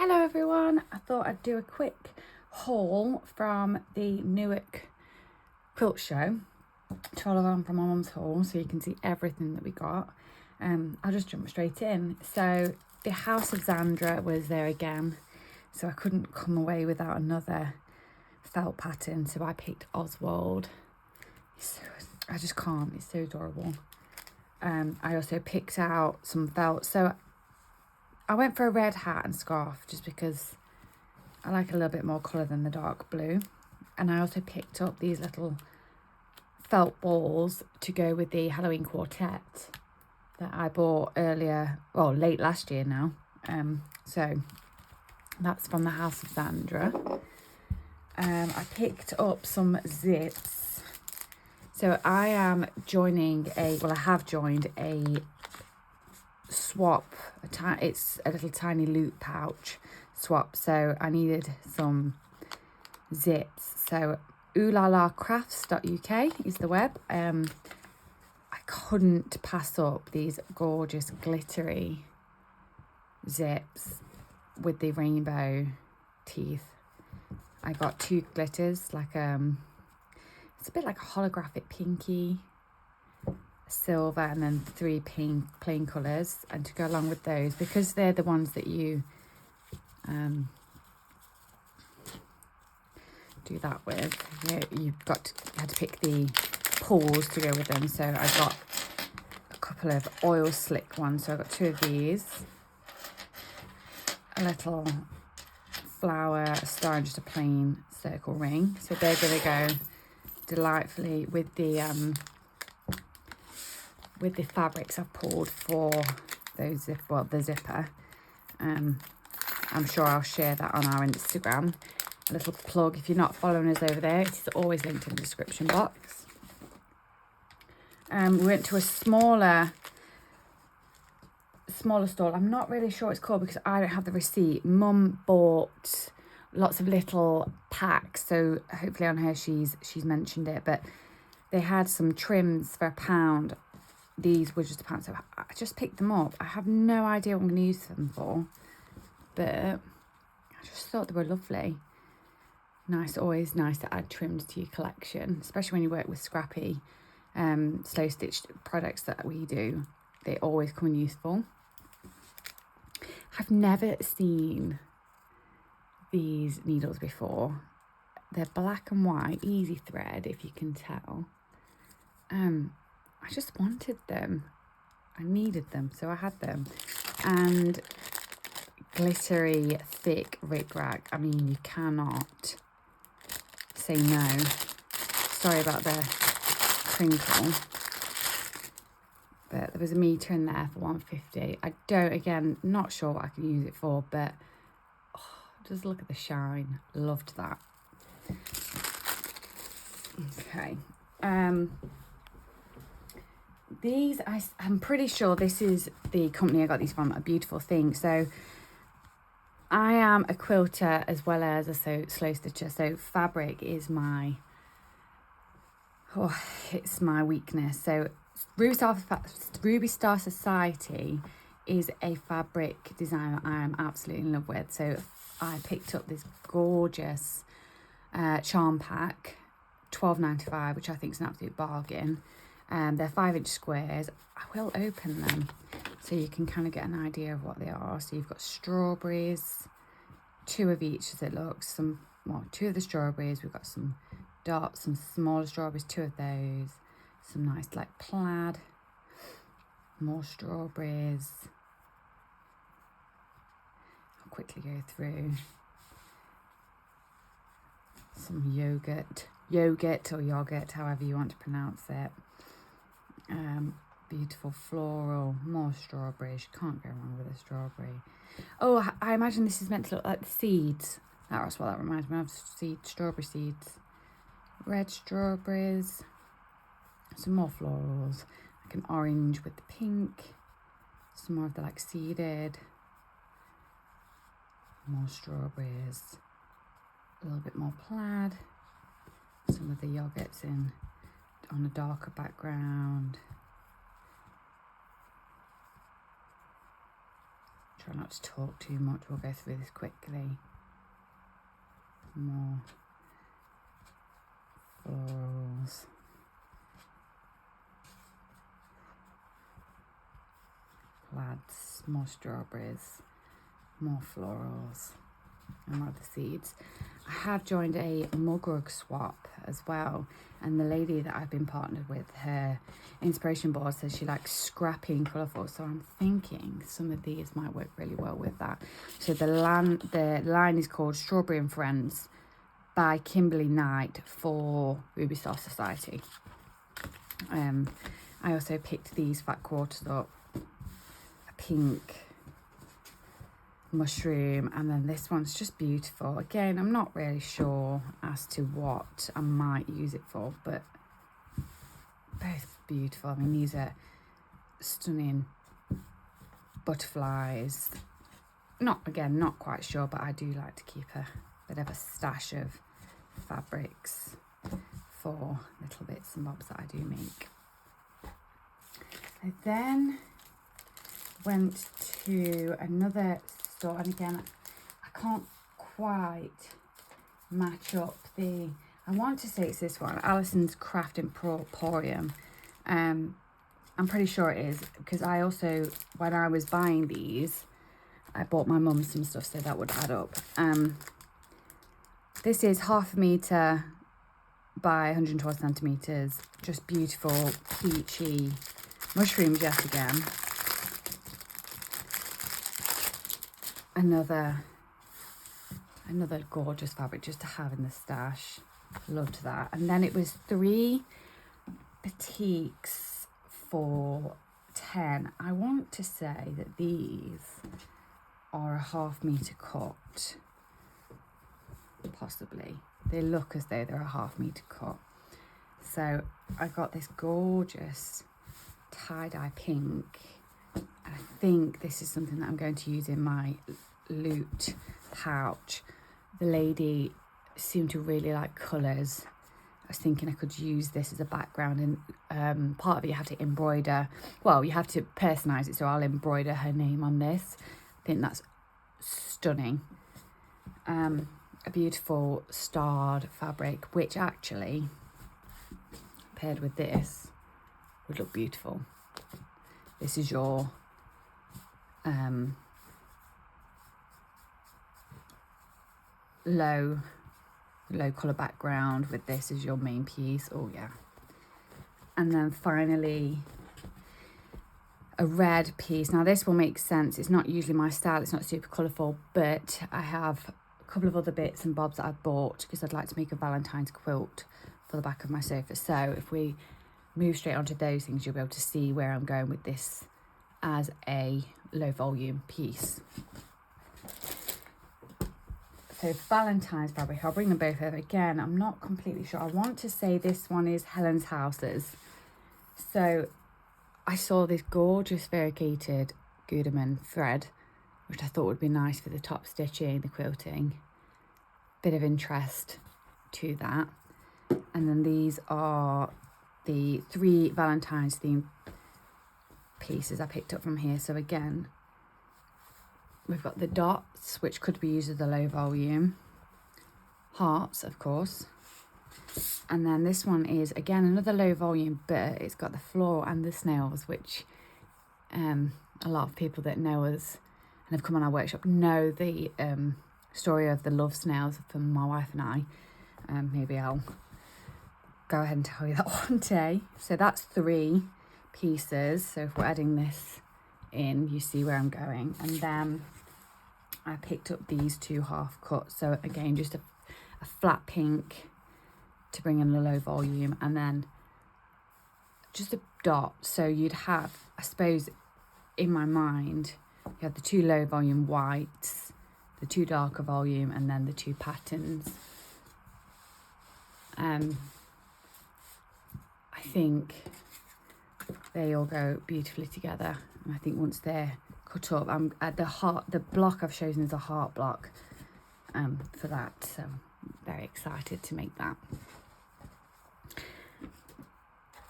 Hello everyone, I thought I'd do a quick haul from the Newark quilt show to follow on from my mum's haul so you can see everything that we got. I'll just jump straight in. So the House of Zandra was there again, so I couldn't come away without another felt pattern, so I picked Oswald. I just can't, it's so adorable. I also picked out some felt, so I went for a red hat and scarf just because I like a little bit more colour than the dark blue. And I also picked up these little felt balls to go with the Halloween quartet that I bought late last year now. So that's from the House of Zandra. I picked up some zips. So I am I have joined a swap. It's a little tiny loop pouch swap, so I needed some zips. So oolalacrafts.uk is the web. I couldn't pass up these gorgeous glittery zips with the rainbow teeth. I got 2 glitters, like it's a bit like a holographic pinky, silver, and then 3 pink plain colours. And to go along with those, because they're the ones that you do that with, you had to pick the pulls to go with them. So I got a couple of oil slick ones, so I got 2 of these, a little flower, a star, and just a plain circle ring. So they're going to go delightfully with the fabrics I've pulled for those the zipper. I'm sure I'll share that on our Instagram. A little plug, if you're not following us over there, it's always linked in the description box. We went to a smaller stall. I'm not really sure what it's called because I don't have the receipt. Mum bought lots of little packs, so hopefully on her she's mentioned it, but they had some trims for £1. These were just £1, so I just picked them up. I have no idea what I'm going to use them for, but I just thought they were lovely. Nice, always nice to add trims to your collection, especially when you work with scrappy, slow stitched products that we do. They always come in useful. I've never seen these needles before. They're black and white, easy thread, if you can tell. I just wanted them. I needed them, so I had them. And glittery, thick rickrack. I mean, you cannot say no. Sorry about the crinkle. But there was a metre in there for £1.50. I don't, again, not sure what I can use it for, but just look at the shine. Loved that. Okay. These, I'm pretty sure this is the company I got these from, A Beautiful Thing. So I am a quilter as well as a slow stitcher. So fabric is it's my weakness. So Ruby Star Society is a fabric designer I am absolutely in love with. So I picked up this gorgeous charm pack, £12.95, which I think is an absolute bargain. They're 5-inch squares. I will open them so you can kind of get an idea of what they are. So you've got strawberries, 2 of each as it looks. 2 of the strawberries. We've got some dots, some smaller strawberries, 2 of those. Some nice like plaid, more strawberries. I'll quickly go through. Some yogurt or yogurt, however you want to pronounce it. Beautiful floral, more strawberries. You can't go wrong with a strawberry. Oh, I imagine this is meant to look like the seeds. That's what that reminds me of, strawberry seeds. Red strawberries. Some more florals, like an orange with the pink. Some more of the like seeded. More strawberries. A little bit more plaid. Some of the yogurts on a darker background. Try not to talk too much. We'll go through this quickly. More florals. Plaids, more strawberries, more florals, and more of the seeds. I have joined a mug rug swap as well, and the lady that I've been partnered with, her inspiration board says she likes scrappy and colourful, so I'm thinking some of these might work really well with that. So the line is called Strawberry and Friends by Kimberly Knight for Ruby Star Society. I also picked these fat quarters up, a pink mushroom, and then this one's just beautiful. Again, I'm not really sure as to what I might use it for, but both beautiful. I mean, these are stunning butterflies. Not quite sure, but I do like to keep a bit of a stash of fabrics for little bits and bobs that I do make. I then went to another store, and again, I can't quite match up the, I want to say it's this one, Alison's Craft Emporium. I'm pretty sure it is, because I also, when I was buying these, I bought my mum some stuff, so that would add up. This is 1/2 metre by 112 centimetres, just beautiful peachy mushrooms yet again. Another gorgeous fabric just to have in the stash. Loved that. And then it was 3 batiks for 10. I want to say that these are a 1/2 metre cut, possibly. They look as though they're a 1/2 metre cut. So I got this gorgeous tie-dye pink, and I think this is something that I'm going to use in my loot pouch. The lady seemed to really like colours. I was thinking I could use this as a background, and part of it you have to embroider, well, you have to personalise it, so I'll embroider her name on this. I think that's stunning. A beautiful starred fabric, which actually paired with this would look beautiful. This is your low colour background with this as your main piece. Oh yeah. And then finally a red piece. Now this will make sense, it's not usually my style, it's not super colourful, but I have a couple of other bits and bobs that I've bought because I'd like to make a Valentine's quilt for the back of my sofa. So if we move straight onto those things, you'll be able to see where I'm going with this as a low volume piece. So Valentine's fabric, I'll bring them both over again. I'm not completely sure. I want to say this one is Helen's Houses. So I saw this gorgeous variegated Gutermann thread, which I thought would be nice for the top stitching, the quilting. Bit of interest to that. And then these are the 3 Valentine's themed pieces I picked up from here. So again, we've got the dots, which could be used as a low volume. Hearts, of course. And then this one is, again, another low volume, but it's got the floral and the snails, which a lot of people that know us and have come on our workshop know the story of the love snails from my wife and I. Maybe I'll go ahead and tell you that one day. So that's 3 pieces. So if we're adding this in, you see where I'm going. And then I picked up these 2 half cuts. So again, just a flat pink to bring in a low volume, and then just a dot. So you'd have, I suppose, in my mind, you have the 2 low volume whites, the 2 darker volume, and then the 2 patterns. I think they all go beautifully together. And I think once they're cut up, I'm at the block I've chosen is a heart block for that. So I'm very excited to make that.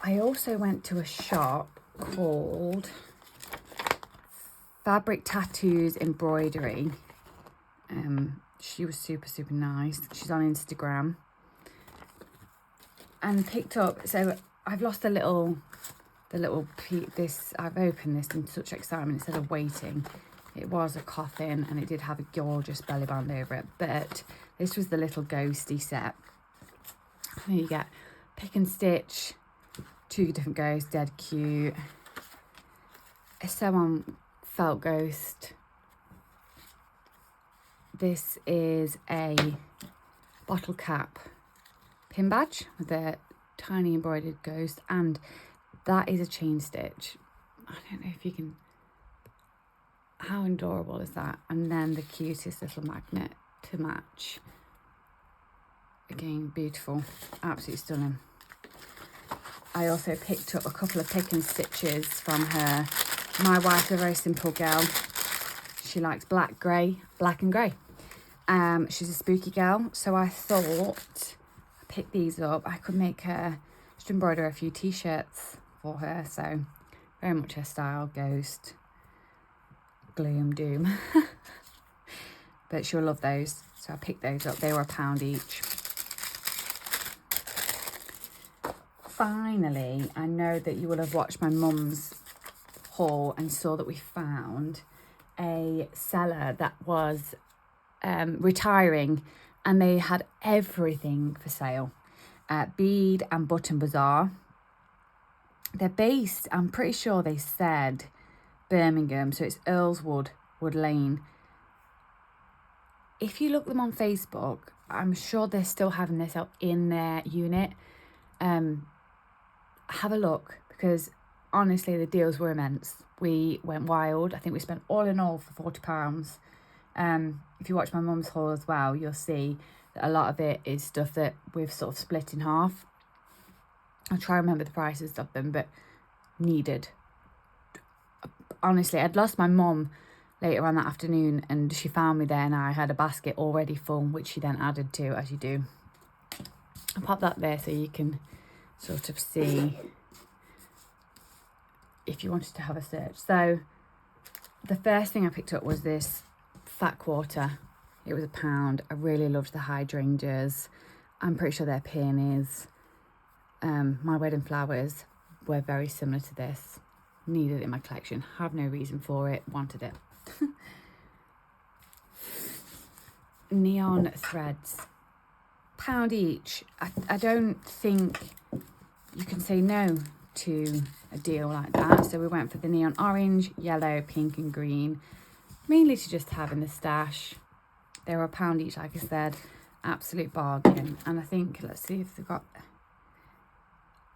I also went to a shop called Fabric Tattoos Embroidery. She was super, super nice. She's on Instagram. And picked up, so I've lost I've opened this in such excitement instead of waiting. It was a coffin and it did have a gorgeous belly band over it, but this was the little ghosty set. There you get pick and stitch, 2 different ghosts, dead cute. A sew on felt ghost. This is a bottle cap pin badge with a tiny embroidered ghost, and that is a chain stitch. I don't know if you can, how adorable is that? And then the cutest little magnet to match. Again, beautiful, absolutely stunning. I also picked up a couple of pick and stitches from her. My wife's a very simple girl. She likes black and grey. She's a spooky girl, so I thought I picked these up. I could make her, just embroider a few t-shirts for her, so very much her style, ghost, gloom, doom. But she'll love those, so I picked those up. They were £1 each. Finally, I know that you will have watched my mum's haul and saw that we found a seller that was retiring, and they had everything for sale. Bead and Button Bazaar. They're based, I'm pretty sure they said Birmingham, so it's Earlswood, Wood Lane. If you look them on Facebook, I'm sure they're still having this out in their unit. Have a look, because honestly the deals were immense. We went wild. I think we spent all in all for £40. If you watch my mum's haul as well, you'll see that a lot of it is stuff that we've sort of split in half. I'll try and remember the prices of them, but needed. Honestly, I'd lost my mum later on that afternoon, and she found me there, and I had a basket already full, which she then added to, as you do. I'll pop that there so you can sort of see if you wanted to have a search. So the first thing I picked up was this fat quarter. It was £1. I really loved the hydrangeas. I'm pretty sure they're peonies. My wedding flowers were very similar to this. Needed it in my collection. Have no reason for it. Wanted it. Neon threads. £1 each. I don't think you can say no to a deal like that. So we went for the neon orange, yellow, pink and green. Mainly to just have in the stash. They were £1 each, like I said. Absolute bargain. And I think, let's see if they've got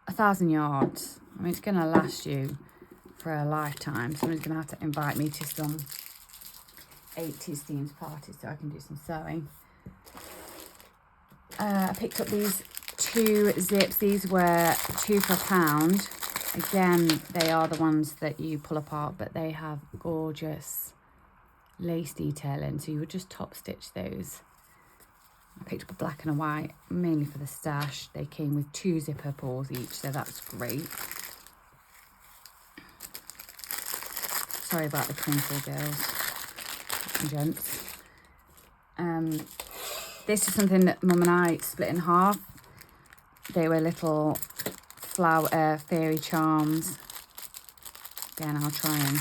1,000 yards. I mean, it's going to last you for a lifetime. Someone's going to have to invite me to some 80s themed parties so I can do some sewing. I picked up these 2 zips. These were 2 for £1. Again, they are the ones that you pull apart, but they have gorgeous lace detailing, so you would just top stitch those. I picked up a black and a white, mainly for the stash. They came with 2 zipper pulls each, so that's great. Sorry about the crinkle, girls and gents. This is something that Mum and I split in half. They were little flower fairy charms. Again, I'll try and...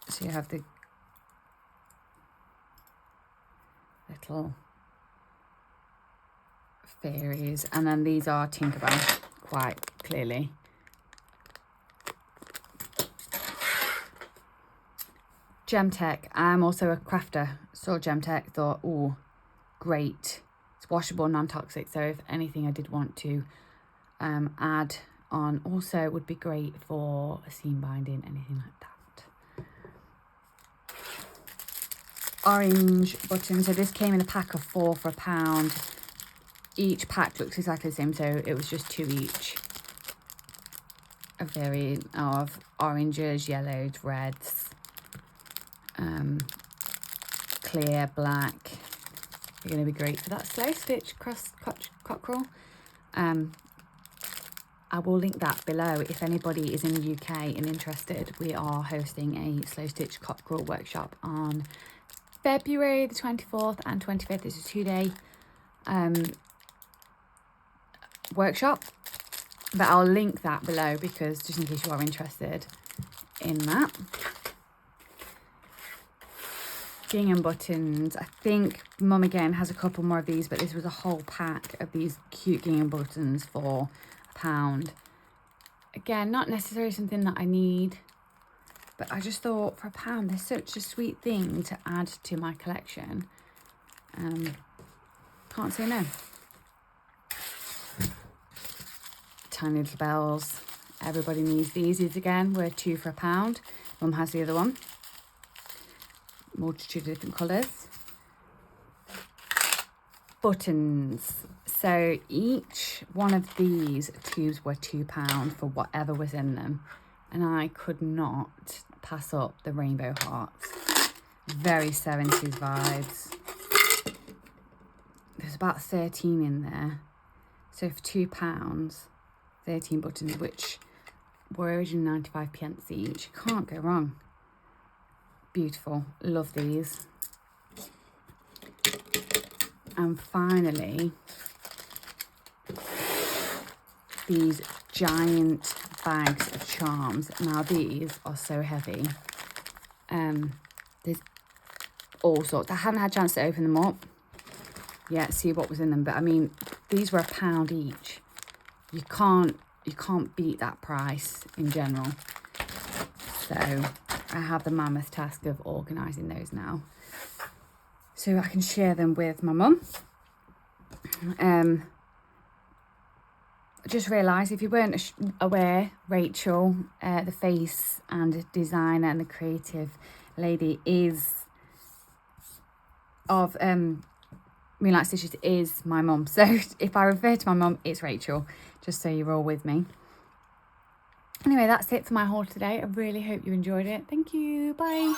So you have the little fairies, and then these are Tinkerbell, quite clearly. Gemtech. I'm also a crafter. Saw Gemtech, thought, oh, great. It's washable, non-toxic, so if anything I did want to add on, also would be great for a seam binding, anything like that. Orange buttons. So this came in a pack of 4 for £1. Each pack looks exactly the same, so it was just 2 each. A variant of oranges, yellows, reds, clear, black. They're going to be great for that slow stitch cross cockerel. I will link that below. If anybody is in the UK and interested, we are hosting a slow stitch cockerel workshop on February the 24th and 25th. It's a 2-day workshop, but I'll link that below because just in case you are interested in that. Gingham buttons. I think Mum again has a couple more of these, but this was a whole pack of these cute gingham buttons for £1. Again, not necessarily something that I need, but I just thought for £1 they're such a sweet thing to add to my collection. Can't say no. Tiny little bells. Everybody needs these. These again were 2 for £1. Mum has the other one. Multitude of different colours. Buttons. So each one of these tubes were £2 for whatever was in them, and I could not pass up the rainbow hearts. Very 70s vibes. There's about 13 in there, so for £2, 13 buttons, which were originally 95p each. You can't go wrong. Beautiful. Love these. And finally, these giant bags of charms. Now these are so heavy. There's all sorts. I haven't had a chance to open them up yet, see what was in them, but I mean, these were £1 each. You can't beat that price in general. So I have the mammoth task of organising those now, so I can share them with my mum. I just realised, if you weren't aware, Rachel, the face and designer and the creative lady is of Moonlight Stitches, is my mum. So if I refer to my mum, it's Rachel, just so you're all with me. Anyway, that's it for my haul today. I really hope you enjoyed it. Thank you. Bye.